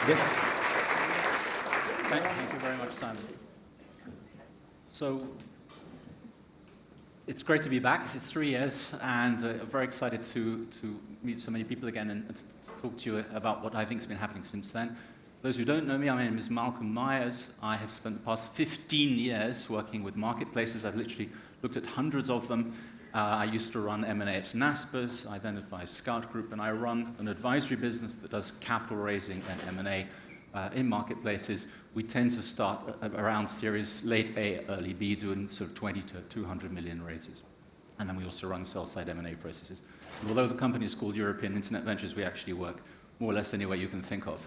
Yes. Thank you very much, Simon. So, it's great to be back. It's 3 years, and I'm very excited to meet so many people again and to talk to you about what I think has been happening since then. For those who don't know me, my name is Malcolm Myers. I have spent the past 15 years working with marketplaces. I've literally looked at hundreds of them. I used to run M&A at Naspers. I then advised Scout Group, and I run an advisory business that does capital raising and M&A in marketplaces. We tend to start around series late A, early B, doing sort of 20 to 200 million raises. And then we also run sell-side M&A processes. And although the company is called European Internet Ventures, we actually work more or less any way you can think of.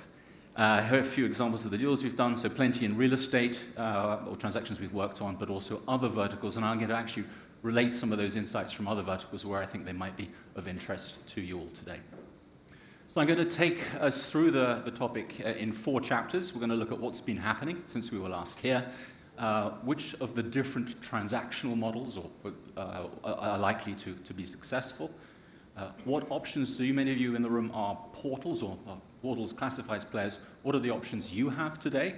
Here are a few examples of the deals we've done. So plenty in real estate, or transactions we've worked on, but also other verticals. And I'm going to actually relate some of those insights from other verticals where I think they might be of interest to you all today. So I'm going to take us through the topic in 4 chapters. We're going to look at what's been happening since we were last here, which of the different transactional models are likely to be successful, what options do many of you in the room are portals or portals classifieds players, what are the options you have today?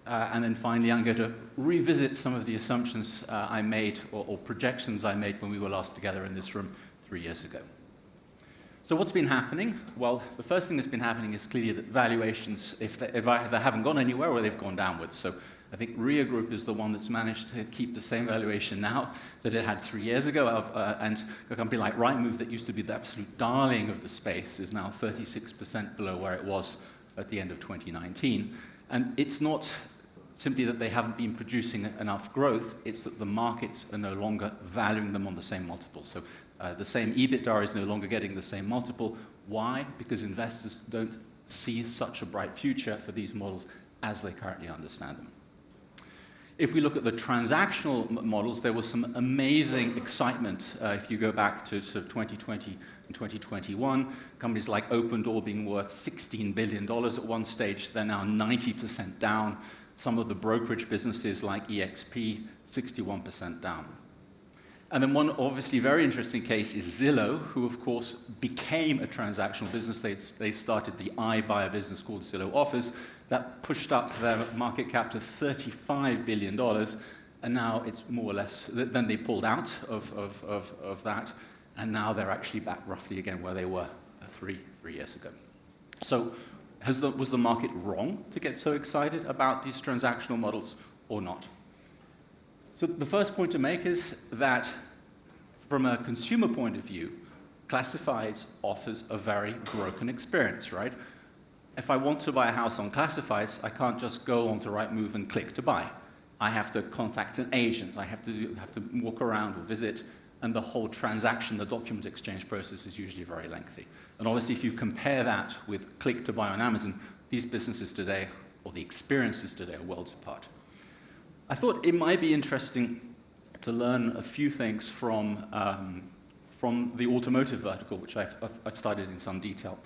And then finally, I'm going to revisit some of the assumptions I made or projections I made when we were last together in this room 3 years ago. So what's been happening? Well, the first thing that's been happening is clearly that valuations, if they haven't gone anywhere or they've gone downwards. So I think RIA Group is the one that's managed to keep the same valuation now that it had 3 years ago. And a company like Rightmove that used to be the absolute darling of the space is now 36% below where it was at the end of 2019. And it's not simply that they haven't been producing enough growth, it's that the markets are no longer valuing them on the same multiple. So the same EBITDA is no longer getting the same multiple. Why? Because investors don't see such a bright future for these models as they currently understand them. If we look at the transactional models, there was some amazing excitement if you go back to sort of 2020 and 2021. Companies like Opendoor being worth $16 billion at one stage, they're now 90% down. Some of the brokerage businesses like EXP, 61% down. And then one obviously very interesting case is Zillow, who of course became a transactional business. They started the iBuyer business called Zillow Offers. That pushed up their market cap to $35 billion, and now it's more or less, then they pulled out of that, and now they're actually back roughly again where they were three years ago. So was the market wrong to get so excited about these transactional models or not? So the first point to make is that from a consumer point of view, classifieds offers a very broken experience, right? If I want to buy a house on classifieds, I can't just go onto Rightmove and click to buy. I have to contact an agent. I have to walk around or visit, and the whole transaction, the document exchange process is usually very lengthy. And obviously, if you compare that with click to buy on Amazon, these businesses today, or the experiences today, are worlds apart. I thought it might be interesting to learn a few things from the automotive vertical, which I've studied in some detail,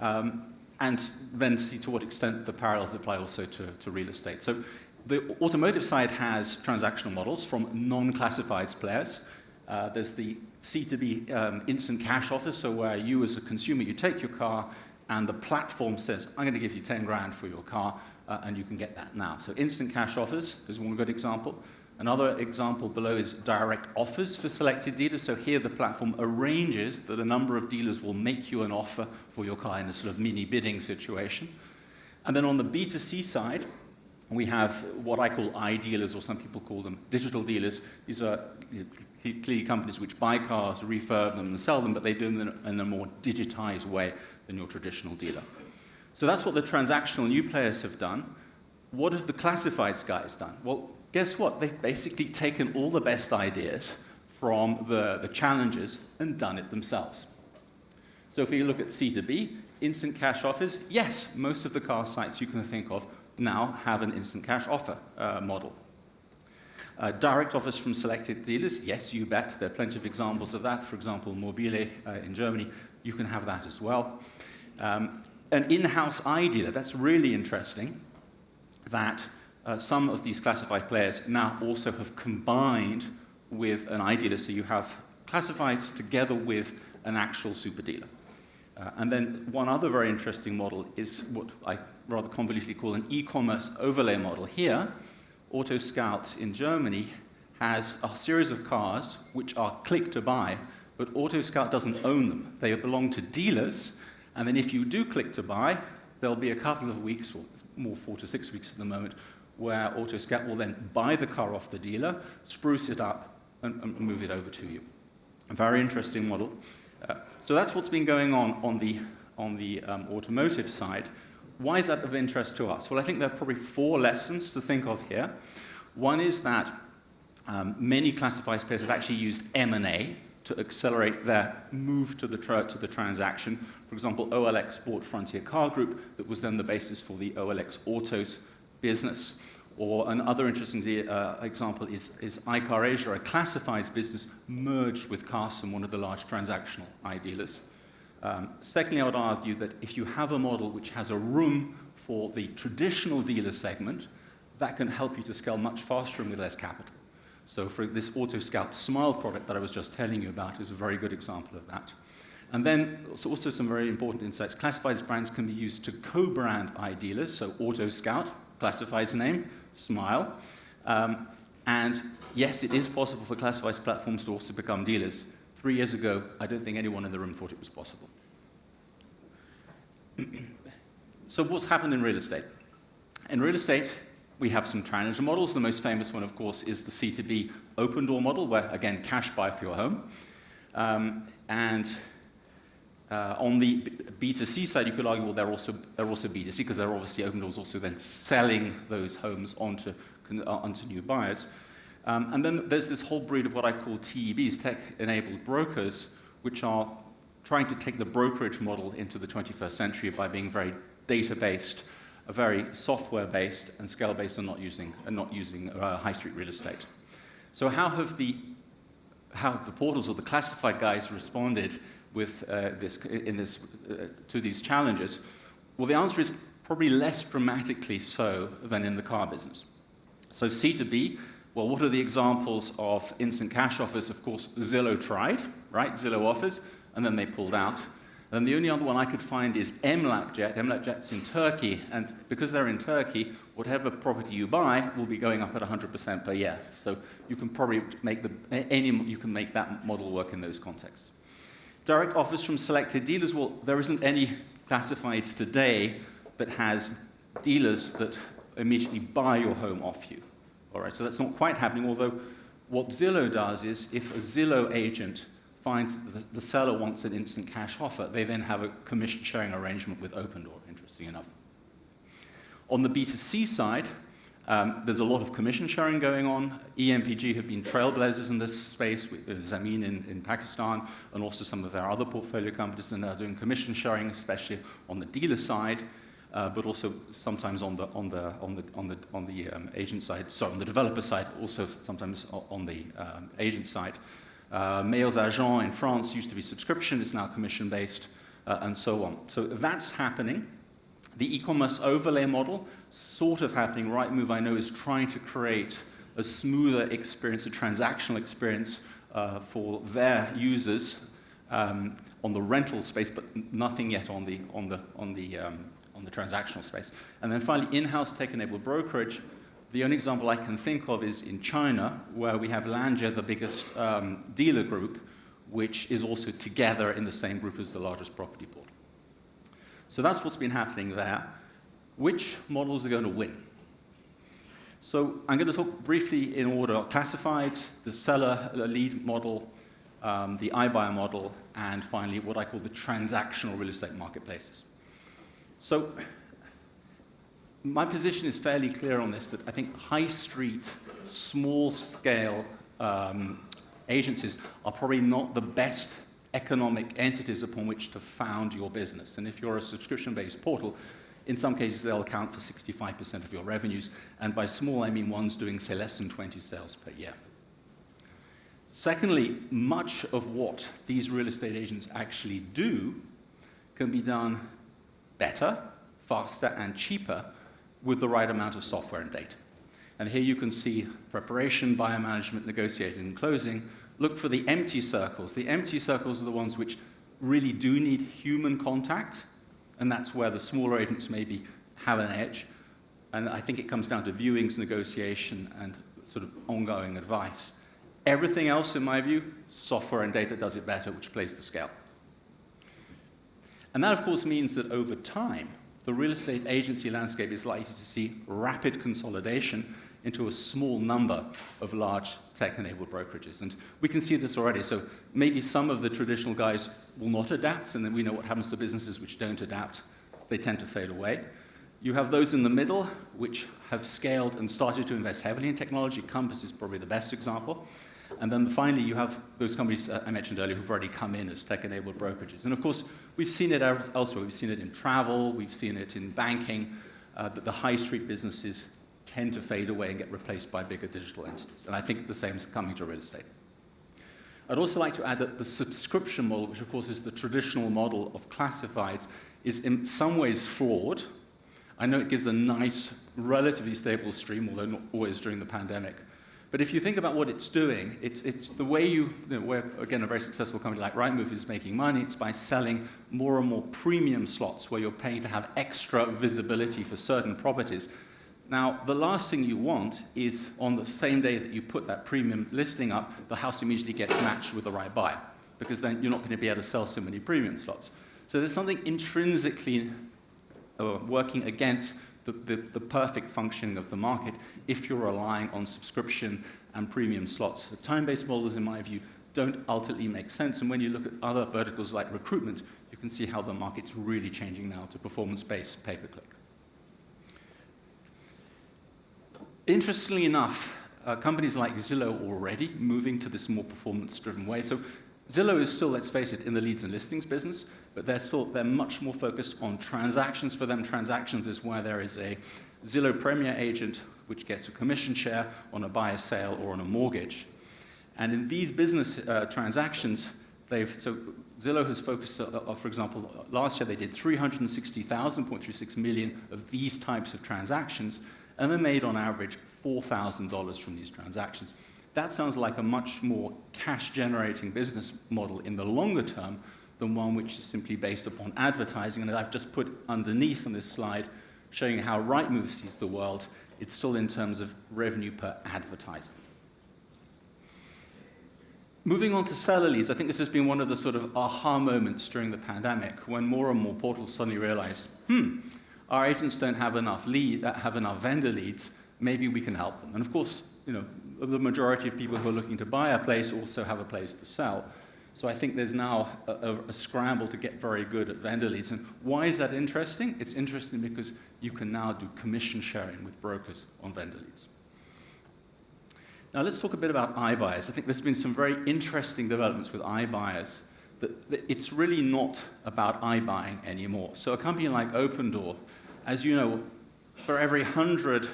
and then see to what extent the parallels apply also to real estate. So the automotive side has transactional models from non-classifieds players. There's the C2B instant cash offer, so where you as a consumer, you take your car and the platform says, I'm going to give you 10 grand for your car, and you can get that now. So instant cash offers is one good example. Another example below is direct offers for selected dealers. So here the platform arranges that a number of dealers will make you an offer for your car in a sort of mini bidding situation. And then on the B2C side, we have what I call iDealers, or some people call them digital dealers. These are clearly companies which buy cars, refurb them, and sell them, but they do them in a more digitized way than your traditional dealer. So that's what the transactional new players have done. What have the classifieds guys done? Well, guess what? They've basically taken all the best ideas from the challengers and done it themselves. So if you look at C2B, instant cash offers, yes, most of the car sites you can think of now have an instant cash offer model. Direct offers from selected dealers, yes, you bet. There are plenty of examples of that. For example, Mobile in Germany, you can have that as well. An in-house iDealer, that's really interesting, that some of these classified players now also have combined with an iDealer, so you have classifieds together with an actual super dealer. And then one other very interesting model is what I rather convolutedly call an e-commerce overlay model. Here, Auto Scout in Germany has a series of cars which are click to buy, but Auto Scout doesn't own them. They belong to dealers, and then if you do click to buy, there'll be a couple of weeks, or more 4 to 6 weeks at the moment, where Auto Scout will then buy the car off the dealer, spruce it up, and move it over to you. A very interesting model. So that's what's been going on the automotive side. Why is that of interest to us? Well, I think there are probably 4 lessons to think of here. One is that many classifieds players have actually used M&A to accelerate their move to the transaction. For example, OLX bought Frontier Car Group, that was then the basis for the OLX Autos business. Or another interesting example is iCar Asia, a classifieds business, merged with Carson, one of the large transactional iDealers. Secondly, I would argue that if you have a model which has a room for the traditional dealer segment, that can help you to scale much faster and with less capital. So for this Auto Scout Smile product that I was just telling you about is a very good example of that. And then also some very important insights. Classifieds brands can be used to co-brand iDealers, so Auto Scout, classifieds name, Smile. And yes, it is possible for classifieds platforms to also become dealers. 3 years ago, I don't think anyone in the room thought it was possible. So what's happened in real estate? In real estate, we have some challenger models. The most famous one, of course, is the C2B Opendoor model, where, again, cash buy for your home. On the B2C side, you could argue, well, they're also B2C, because they're obviously Opendoor's also then selling those homes onto new buyers. And then there's this whole breed of what I call TEBs, tech-enabled brokers, which are trying to take the brokerage model into the 21st century by being very data-based, very software-based, and scale-based, and not using high street real estate. So how have the portals or the classified guys responded with to these challenges? Well, the answer is probably less dramatically so than in the car business. So C2B, well, what are the examples of instant cash offers? Of course, Zillow tried, right? Zillow offers, and then they pulled out. And the only other one I could find is Emlakjet. Emlakjet's in Turkey, and because they're in Turkey, whatever property you buy will be going up at 100% per year. So you can probably make that model work in those contexts. Direct offers from selected dealers. Well, there isn't any classifieds today that has dealers that immediately buy your home off you. All right, so that's not quite happening, although what Zillow does is if a Zillow agent finds that the seller wants an instant cash offer, they then have a commission-sharing arrangement with Opendoor, interesting enough. On the B2C side, there's a lot of commission sharing going on. EMPG have been trailblazers in this space, with Zameen in Pakistan, and also some of our other portfolio companies that are doing commission sharing, especially on the dealer side, but also sometimes on the agent side. Sorry, on the developer side, also sometimes on the agent side. Meilleurs Agents in France used to be subscription, it's now commission-based, and so on. So that's happening. The e-commerce overlay model, sort of happening. Rightmove, I know, is trying to create a smoother experience, a transactional experience for their users on the rental space, but nothing yet on the transactional space. And then finally, in-house tech-enabled brokerage. The only example I can think of is in China, where we have Lanjie, the biggest dealer group, which is also together in the same group as the largest property portal. So that's what's been happening there. Which models are going to win? So I'm going to talk briefly in order: classifieds, the seller lead model, the iBuyer model, and finally what I call the transactional real estate marketplaces. So my position is fairly clear on this, that I think high street, small-scale agencies are probably not the best economic entities upon which to found your business. And if you're a subscription-based portal, in some cases they'll account for 65% of your revenues, and by small I mean ones doing, say, less than 20 sales per year. Secondly, much of what these real estate agents actually do can be done better, faster, and cheaper with the right amount of software and data. And here you can see preparation, buyer management, negotiating, and closing. Look for the empty circles. The empty circles are the ones which really do need human contact, and that's where the smaller agents maybe have an edge. And I think it comes down to viewings, negotiation, and sort of ongoing advice. Everything else, in my view, software and data does it better, which plays to scale. And that, of course, means that over time, the real estate agency landscape is likely to see rapid consolidation into a small number of large tech-enabled brokerages. And we can see this already. So maybe some of the traditional guys will not adapt, and then we know what happens to businesses which don't adapt. They tend to fade away. You have those in the middle, which have scaled and started to invest heavily in technology. Compass is probably the best example. And then finally, you have those companies I mentioned earlier who've already come in as tech-enabled brokerages. And of course, we've seen it elsewhere. We've seen it in travel. We've seen it in banking, that the high street businesses tend to fade away and get replaced by bigger digital entities. And I think the same is coming to real estate. I'd also like to add that the subscription model, which of course is the traditional model of classifieds, is in some ways flawed. I know it gives a nice, relatively stable stream, although not always during the pandemic. But if you think about what it's doing, it's the way where, again, a very successful company like Rightmove is making money, it's by selling more and more premium slots where you're paying to have extra visibility for certain properties. Now, the last thing you want is on the same day that you put that premium listing up, the house immediately gets matched with the right buyer, because then you're not going to be able to sell so many premium slots. So there's something intrinsically working against the perfect functioning of the market if you're relying on subscription and premium slots. The time-based models, in my view, don't ultimately make sense. And when you look at other verticals like recruitment, you can see how the market's really changing now to performance-based pay-per-click. Interestingly enough, companies like Zillow are already moving to this more performance-driven way. So Zillow is still, let's face it, in the leads and listings business, but they're much more focused on transactions. For them, transactions is where there is a Zillow Premier agent which gets a commission share on a buyer sale or on a mortgage. And in these business transactions, so Zillow has focused, for example, last year they did 360,000.36 million of these types of transactions, and they made on average $4,000 from these transactions. That sounds like a much more cash-generating business model in the longer term than one which is simply based upon advertising. And I've just put underneath on this slide showing you how Rightmove sees the world. It's still in terms of revenue per advertiser. Moving on to seller leads, I think this has been one of the sort of aha moments during the pandemic when more and more portals suddenly realized, our agents don't have enough vendor leads, maybe we can help them. And of course, the majority of people who are looking to buy a place also have a place to sell. So I think there's now a scramble to get very good at vendor leads. And why is that interesting? It's interesting because you can now do commission sharing with brokers on vendor leads. Now let's talk a bit about iBuyers. I think there's been some very interesting developments with iBuyers. That it's really not about iBuying anymore. So a company like Opendoor, as you know, for every 100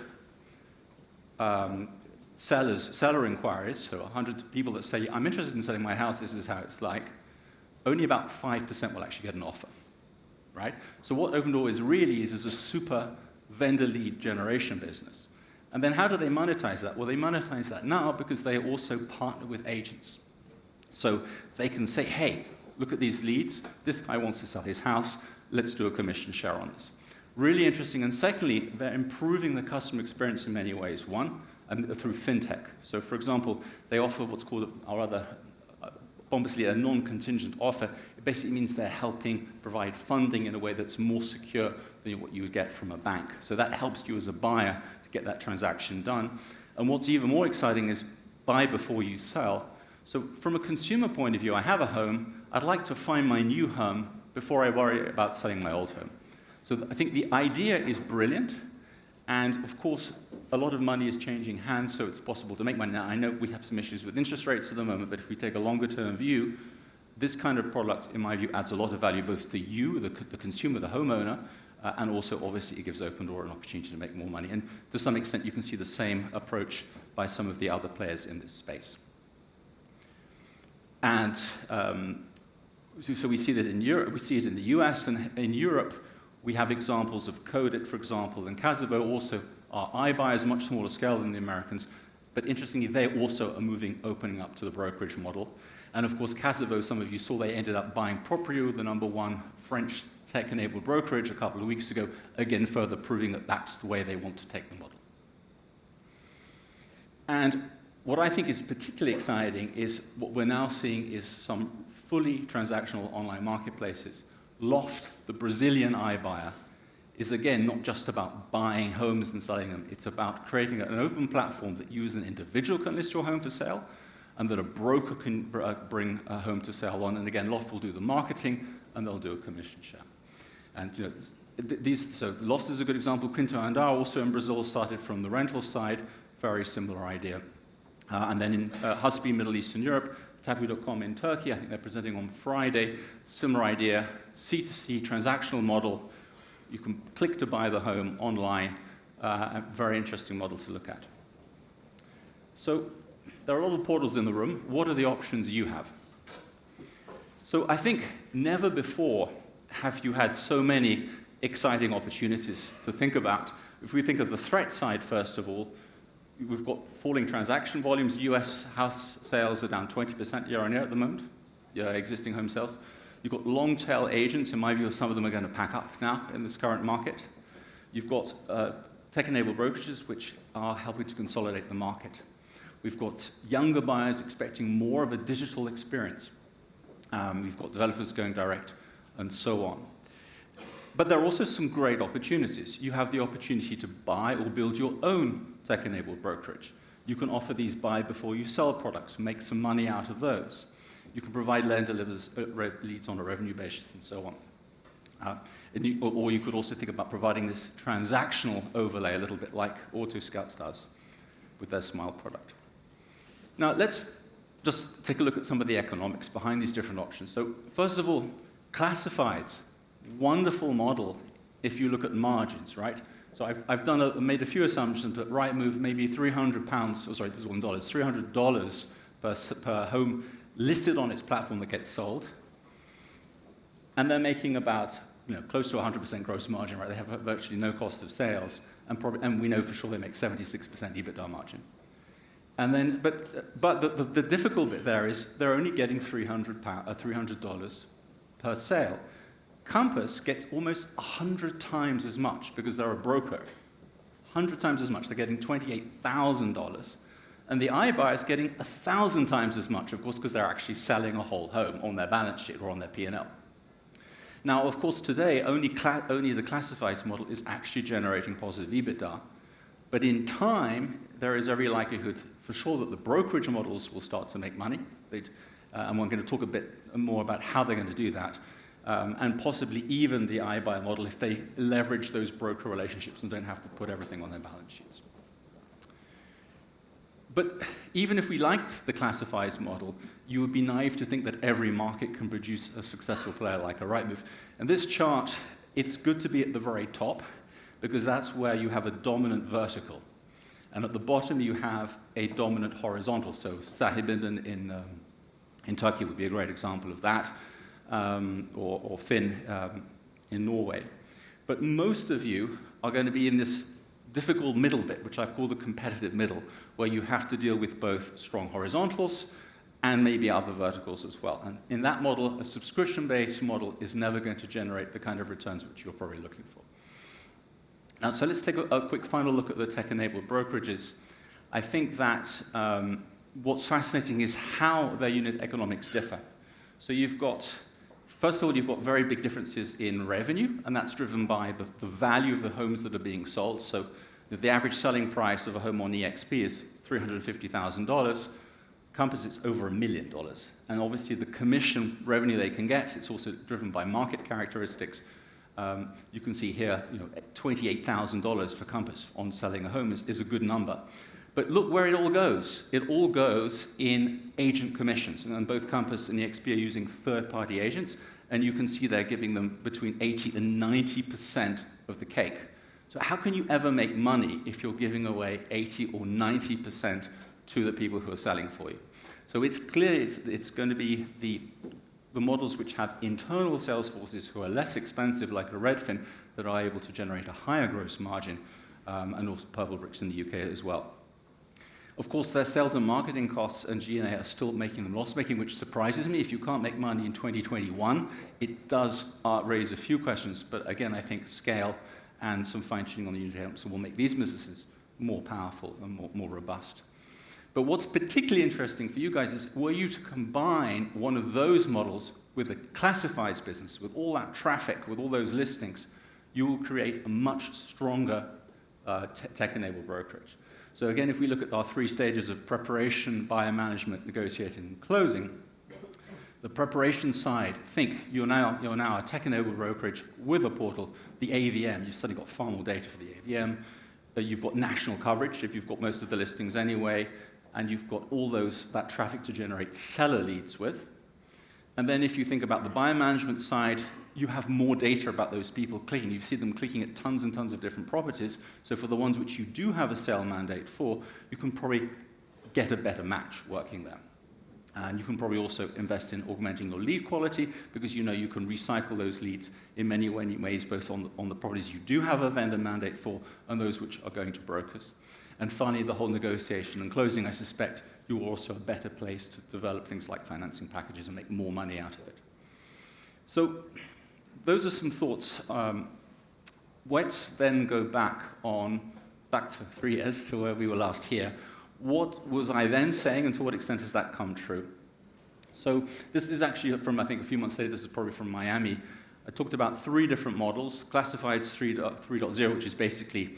seller inquiries, so 100 people that say, I'm interested in selling my house, this is how it's like, only about 5% will actually get an offer, right? So what Opendoor is a super vendor lead generation business. And then how do they monetize that? Well, they monetize that now because they also partner with agents. So they can say, hey, look at these leads, this guy wants to sell his house, let's do a commission share on this. Really interesting, and secondly, they're improving the customer experience in many ways. One, through fintech. So for example, they offer what's called, obviously a non-contingent offer. It basically means they're helping provide funding in a way that's more secure than what you would get from a bank. So that helps you as a buyer to get that transaction done. And what's even more exciting is buy before you sell. So from a consumer point of view, I have a home, I'd like to find my new home before I worry about selling my old home. So I think the idea is brilliant, and of course, a lot of money is changing hands, so it's possible to make money. Now, I know we have some issues with interest rates at the moment, but if we take a longer-term view, this kind of product, in my view, adds a lot of value both to you, the consumer, the homeowner, and also, obviously, it gives Opendoor an opportunity to make more money. And to some extent, you can see the same approach by some of the other players in this space. And so we see that in Europe, we see it in the US, and in Europe, we have examples of Codit, for example, and Casabo also are iBuyers, much smaller scale than the Americans, but interestingly, they also are opening up to the brokerage model. And of course, Casavo, some of you saw, they ended up buying Proprio, the #1 French tech-enabled brokerage, a couple of weeks ago, again further proving that that's the way they want to take the model. And what I think is particularly exciting is what we're now seeing is some fully transactional online marketplaces. Loft, the Brazilian iBuyer, is again not just about buying homes and selling them. It's about creating an open platform that you as an individual can list your home for sale, and that a broker can bring a home to sale on. And again, Loft will do the marketing, and they'll do a commission share. And so Loft is a good example. Quinto Andar, also in Brazil, started from the rental side, very similar idea. And then in Husby, Middle Eastern Europe, Tapu.com in Turkey, I think they're presenting on Friday, similar idea, C2C transactional model. You can click to buy the home online, a very interesting model to look at. So there are a lot of portals in the room. What are the options you have? So I think never before have you had so many exciting opportunities to think about. If we think of the threat side, first of all, we've got falling transaction volumes. US house sales are down 20% year on year at the moment, existing home sales. You've got long-tail agents. In my view, some of them are going to pack up now in this current market. You've got tech-enabled brokerages, which are helping to consolidate the market. We've got younger buyers expecting more of a digital experience. We've got developers going direct, and so on. But there are also some great opportunities. You have the opportunity to buy or build your own tech-enabled brokerage. You can offer these buy before you sell products, make some money out of those. You can provide lender leads on a revenue basis, and so on. Or you could also think about providing this transactional overlay, a little bit like AutoScouts does with their Smile product. Now, let's just take a look at some of the economics behind these different options. So, first of all, classifieds, wonderful model if you look at margins, right? So I've made a few assumptions that Rightmove maybe £300, this is $1, $300 per home listed on its platform that gets sold, and they're making about close to 100% gross margin, right? They have virtually no cost of sales, and we know for sure they make 76% EBITDA margin. And then, but the difficult bit there is they're only getting $300 per sale. Compass gets almost 100 times as much because they're a broker. 100 times as much. They're getting $28,000. And the iBuyer is getting 1,000 times as much, of course, because they're actually selling a whole home on their balance sheet or on their P&L. Now, of course, today, only the classifieds model is actually generating positive EBITDA. But in time, there is every likelihood for sure that the brokerage models will start to make money. And we're going to talk a bit more about how they're going to do that. And possibly even the iBuyer model if they leverage those broker relationships and don't have to put everything on their balance sheets. But even if we liked the classifieds model, you would be naive to think that every market can produce a successful player like a Rightmove. And this chart, it's good to be at the very top because that's where you have a dominant vertical. And at the bottom, you have a dominant horizontal. So Sahibinden in Turkey would be a great example of that. Or Finn in Norway. But most of you are going to be in this difficult middle bit, which I've called the competitive middle, where you have to deal with both strong horizontals and maybe other verticals as well. And in that model, a subscription-based model is never going to generate the kind of returns which you're probably looking for. Now, so let's take a quick final look at the tech-enabled brokerages. I think that what's fascinating is how their unit economics differ. So you've got, first of all, you've got very big differences in revenue, and that's driven by the value of the homes that are being sold. So the average selling price of a home on EXP is $350,000. Compass, it's over $1 million. And obviously the commission revenue they can get, it's also driven by market characteristics. You can see here, $28,000 for Compass on selling a home is a good number. But look where it all goes. It all goes in agent commissions. And both Compass and EXP are using third-party agents. And you can see they're giving them between 80 and 90% of the cake. So how can you ever make money if you're giving away 80 or 90% to the people who are selling for you? So it's clear it's going to be the models which have internal sales forces who are less expensive, like a Redfin, that are able to generate a higher gross margin, and also Purplebricks in the UK as well. Of course, their sales and marketing costs and G&A are still making them loss-making, which surprises me. If you can't make money in 2021, it does raise a few questions. But again, I think scale and some fine-tuning on the unit economics will make these businesses more powerful and more robust. But what's particularly interesting for you guys is, were you to combine one of those models with a classifieds business, with all that traffic, with all those listings, you will create a much stronger tech-enabled brokerage. So again, if we look at our 3 stages of preparation, buyer management, negotiating, and closing, the preparation side, think you're now a tech-enabled brokerage with a portal, the AVM. You've suddenly got far more data for the AVM. You've got national coverage if you've got most of the listings anyway, and you've got all that traffic to generate seller leads with. And then if you think about the buyer management side, you have more data about those people clicking. You see them clicking at tons and tons of different properties. So for the ones which you do have a sale mandate for, you can probably get a better match working there. And you can probably also invest in augmenting your lead quality, because you know you can recycle those leads in many ways, both on the properties you do have a vendor mandate for and those which are going to brokers. And finally, the whole negotiation and closing, I suspect you're also a better place to develop things like financing packages and make more money out of it. So those are some thoughts. Let's then go back to 3 years to where we were last here. What was I then saying, and to what extent has that come true? So this is actually from, I think, a few months later. This is probably from Miami. I talked about 3 different models. Classifieds 3.0, which is basically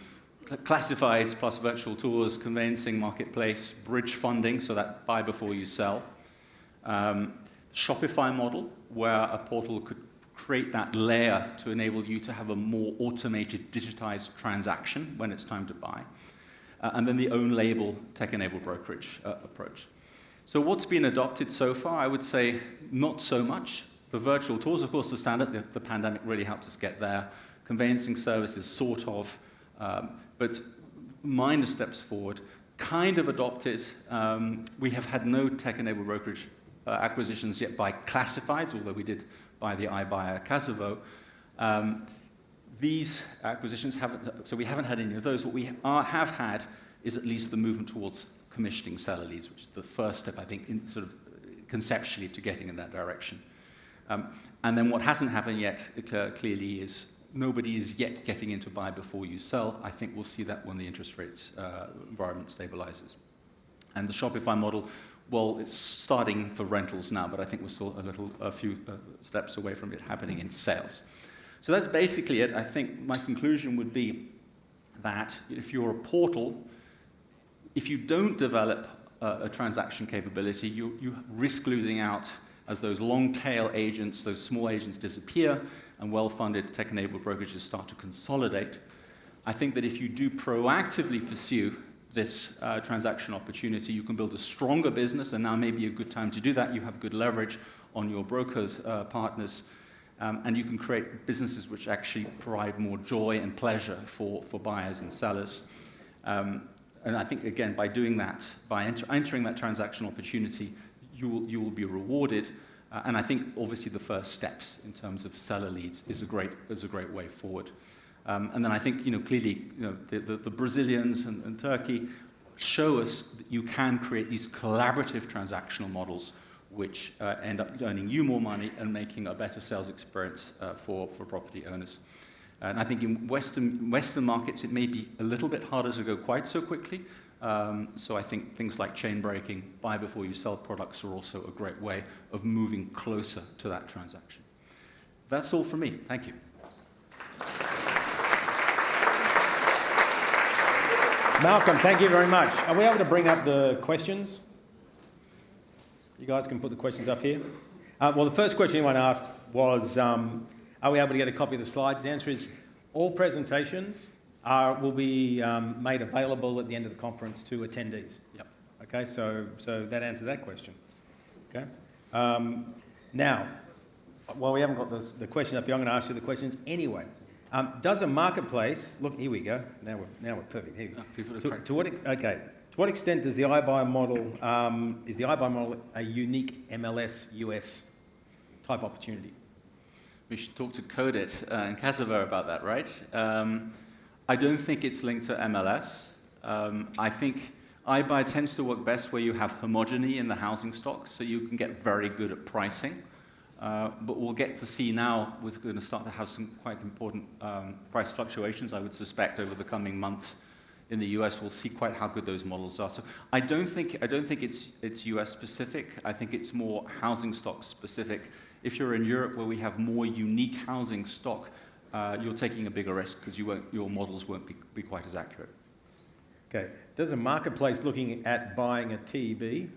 classifieds plus virtual tours, conveyancing marketplace, bridge funding, so that buy before you sell. Shopify model, where a portal could create that layer to enable you to have a more automated, digitized transaction when it's time to buy. And then the own label tech-enabled brokerage approach. So what's been adopted so far? I would say not so much. The virtual tours, of course, the standard. The pandemic really helped us get there. Conveyancing services, sort of, but minor steps forward. Kind of adopted. We have had no tech-enabled brokerage acquisitions yet by classifieds, although we did buy the iBuyer Casavo. These acquisitions so we haven't had any of those. What we have had is at least the movement towards commissioning seller leads, which is the first step, I think, in sort of conceptually to getting in that direction. And then what hasn't happened yet, clearly, is nobody is yet getting into buy before you sell. I think we'll see that when the interest rates environment stabilizes. And the Shopify model, well, it's starting for rentals now, but I think we're still a few steps away from it happening in sales. So that's basically it. I think my conclusion would be that if you're a portal, if you don't develop a transaction capability, you risk losing out as those long-tail agents, those small agents disappear, and well-funded tech-enabled brokerages start to consolidate. I think that if you do proactively pursue this transaction opportunity, you can build a stronger business, and now may be a good time to do that. You have good leverage on your brokers, partners, and you can create businesses which actually provide more joy and pleasure for buyers and sellers. And I think, again, by doing that, by entering that transaction opportunity, you will be rewarded. And I think, obviously, the first steps in terms of seller leads is a great way forward. And then I think, clearly, the Brazilians and Turkey show us that you can create these collaborative transactional models which end up earning you more money and making a better sales experience for property owners. And I think in Western markets, it may be a little bit harder to go quite so quickly. So I think things like chain breaking, buy before you sell products are also a great way of moving closer to that transaction. That's all from me. Thank you. Malcolm, thank you very much. Are we able to bring up the questions? You guys can put the questions up here. Well, the first question anyone asked was, are we able to get a copy of the slides? The answer is all presentations will be made available at the end of the conference to attendees. Yep. Okay, so that answers that question. Okay. Now, while we haven't got the question up here, I'm going to ask you the questions anyway. Does a marketplace look? Here we go. Now we're perfect. Here we go. To what extent does the iBuyer model is the iBuyer model a unique MLS US type opportunity? We should talk to Codit and Casavo about that, right? I don't think it's linked to MLS. I think iBuyer tends to work best where you have homogeny in the housing stock, so you can get very good at pricing. But we'll get to see now, we're going to start to have some quite important price fluctuations, I would suspect, over the coming months in the US. We'll see quite how good those models are. So I don't think it's US specific. I think it's more housing stock specific. If you're in Europe where we have more unique housing stock, you're taking a bigger risk because your models won't be quite as accurate. Okay. Does a marketplace looking at buying a TEB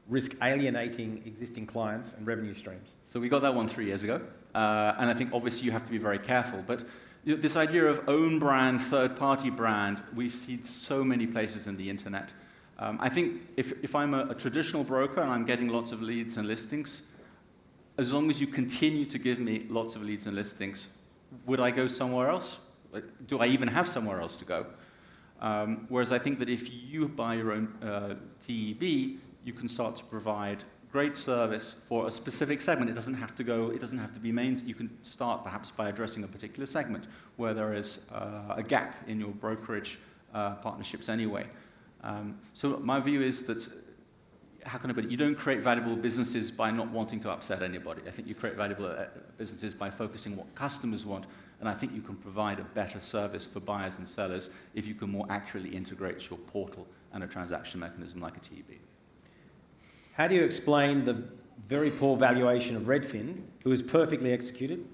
risk alienating existing clients and revenue streams? So we got that one 3 years ago, and I think obviously you have to be very careful. But this idea of own brand, third-party brand, we see so many places in the internet. I think if I'm a traditional broker and I'm getting lots of leads and listings, as long as you continue to give me lots of leads and listings, would I go somewhere else? Do I even have somewhere else to go? Whereas I think that if you buy your own TEB, you can start to provide great service for a specific segment. It doesn't have to be main. You can start perhaps by addressing a particular segment where there is a gap in your brokerage partnerships anyway. So my view is that, how can I put it? You don't create valuable businesses by not wanting to upset anybody. I think you create valuable businesses by focusing on what customers want, and I think you can provide a better service for buyers and sellers if you can more accurately integrate your portal and a transaction mechanism like a TEB. How do you explain the very poor valuation of Redfin, who is perfectly executed,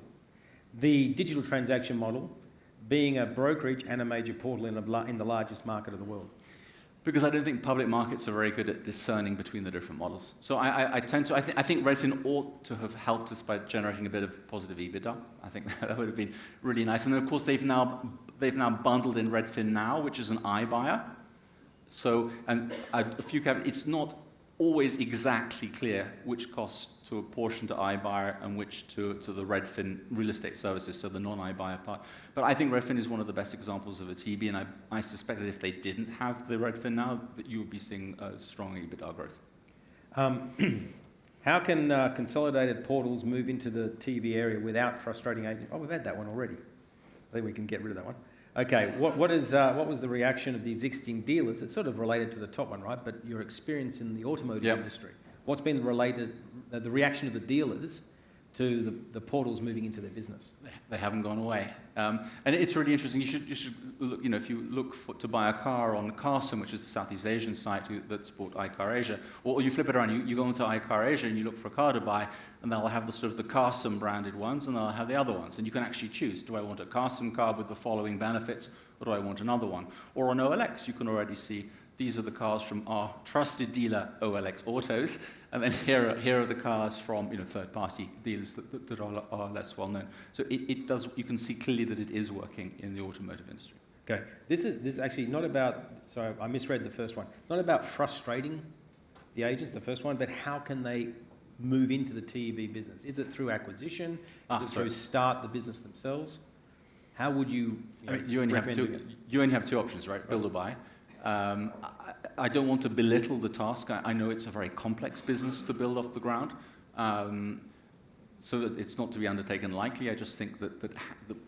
the digital transaction model, being a brokerage and a major portal in the largest market of the world? Because I don't think public markets are very good at discerning between the different models. So I think Redfin ought to have helped us by generating a bit of positive EBITDA. I think that would have been really nice. And of course, they've now bundled in Redfin Now, which is an iBuyer. So, and it's not always exactly clear which costs to apportion to iBuyer and which to the Redfin real estate services, so the non-iBuyer part. But I think Redfin is one of the best examples of a TB, and I suspect that if they didn't have the Redfin Now, that you would be seeing a strong EBITDA growth. How can consolidated portals move into the TB area without frustrating agents? Oh, we've had that one already. I think we can get rid of that one. Okay, what was the reaction of the existing dealers? It's sort of related to the top one, right? But your experience in the automotive industry. What's been the reaction of the dealers to the portals moving into their business? They haven't gone away, and it's really interesting. You should look, if you look to buy a car on Carson, which is the Southeast Asian site that's bought iCar Asia, or you flip it around. You go into iCar Asia and you look for a car to buy, and they'll have the Carson branded ones, and they'll have the other ones, and you can actually choose. Do I want a Carson car with the following benefits, or do I want another one? Or on OLX, you can already see these are the cars from our trusted dealer, OLX Autos, and then here are the cars from third-party dealers that are less well known. So it does. You can see clearly that it is working in the automotive industry. Okay, this is actually not about. Sorry, I misread the first one. It's not about frustrating the agents, the first one, but how can they move into the TEB business? Is it through acquisition? Is it through start the business themselves? How would you? You only have two options, right? Build or buy. I don't want to belittle the task. I know it's a very complex business to build off the ground, so that it's not to be undertaken lightly. I just think that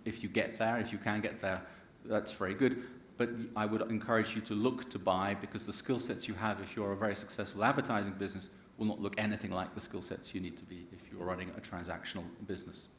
if you can get there, that's very good. But I would encourage you to look to buy, because the skill sets you have, if you're a very successful advertising business, will not look anything like the skill sets you need to be if you're running a transactional business.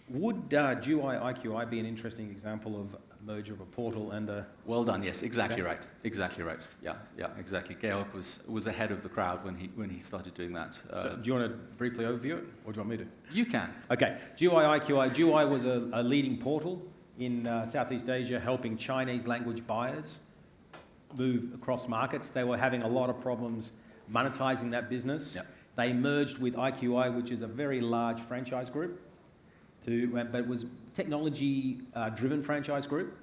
Would GUI IQI be an interesting example of a merger of a portal and a... Well done, yes, exactly right. Exactly right. Yeah, exactly. Georg was ahead of the crowd when he started doing that. So do you want to briefly overview it, or do you want me to? You can. Okay, GUI IQI. GUI was a leading portal in Southeast Asia, helping Chinese language buyers move across markets. They were having a lot of problems monetizing that business. Yep. They merged with IQI, which is a very large franchise group, but it was technology-driven franchise group.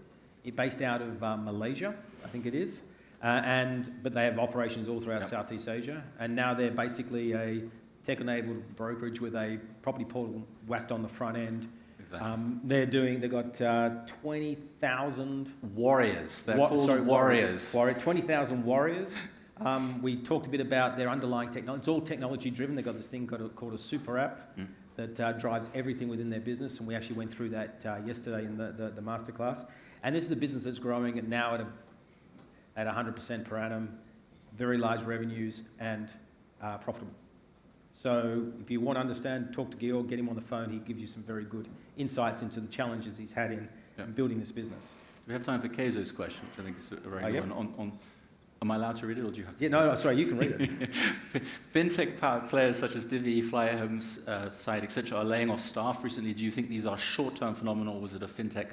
It's based out of Malaysia, I think it is, but they have operations all throughout Southeast Asia, and now they're basically a tech-enabled brokerage with a property portal whacked on the front end. Exactly. They've got 20,000 warriors. They're called warriors. 20,000 warriors. We talked a bit about their underlying technology. It's all technology-driven. They've got this thing called a super app that drives everything within their business, and we actually went through that yesterday in the masterclass. And this is a business that's growing now at 100% per annum, very large revenues, and profitable. So if you want to understand, talk to Georg, get him on the phone. He gives you some very good insights into the challenges he's had in building this business. Do we have time for Kezo's question, which I think is a very good one? Am I allowed to read it, or do you have to? Yeah, no, sorry, you can read it. Fintech-powered players such as Divvy, Flyhomes, Site, etc., are laying off staff recently. Do you think these are short-term phenomena, or was it a fintech,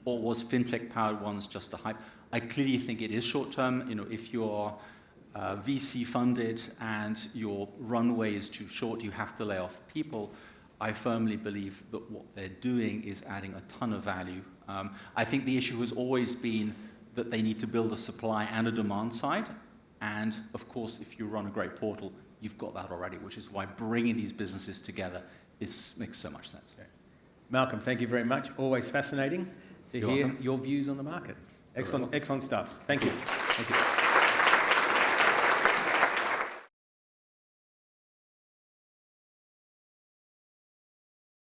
or was fintech-powered ones just a hype? I clearly think it is short-term. You know, if you're VC funded and your runway is too short, you have to lay off people. I firmly believe that what they're doing is adding a ton of value. I think the issue has always been that they need to build a supply and a demand side. And of course, if you run a great portal, you've got that already, which is why bringing these businesses together makes so much sense. Okay. Malcolm, thank you very much. Always fascinating to hear your views on the market. Excellent stuff. Thank you. Thank you.